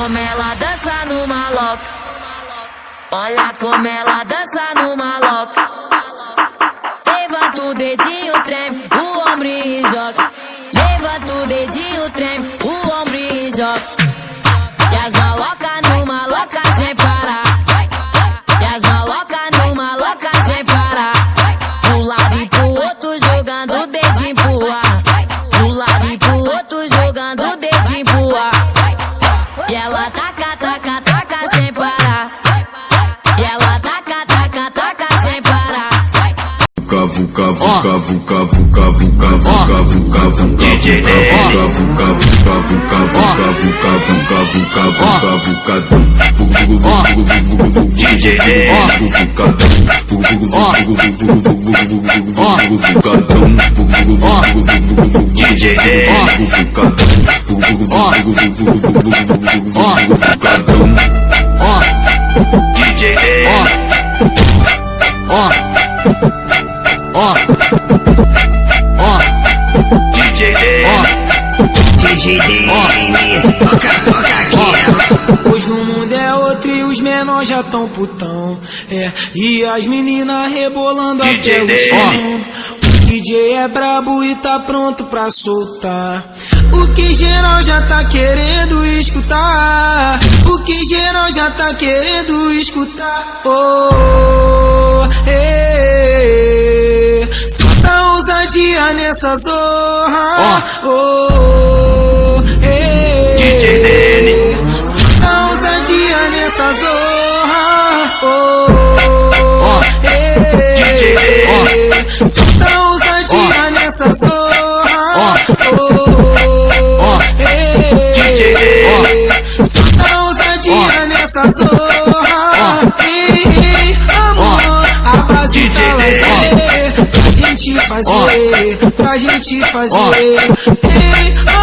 como ela dança no maloca. Olha como ela dança no maloca. Levanta o dedinho, treme o ombro e joga. Levanta o dedinho, treme o ombro e joga. E as maloca no maloca sem parar. E as maloca no maloca sem parar. Pro lado e pro outro jogando o dedinho pro ar. Pro lado e pro outro jogando o dedinho pro ar. E ela taca, taca, taca sem parar. E ela taca, taca, taca sem parar. Vuca, vuca, vuca, vuca, vuca, vuca, vuca, vuca, DJ vuca, vuca, vuca, vuca, vuca, vuca, vuca, vuca, vuca, vuca, vuca, DJ Hoje o mundo é outro e os menores já tão putão. E as meninas rebolando até o chão. O DJ é brabo e tá pronto pra soltar o que geral já tá querendo escutar. O que geral já tá querendo escutar. Solta ousadia nessa zorra. DJ Dene. Solta ousadia nessa zorra. DJ Dene. Solta ousadia nessa zorra. DJ Dene. Solta ousadia nessa zorra. Amor, a base tá lazer. Pra gente fazer, pra gente fazer. Amor.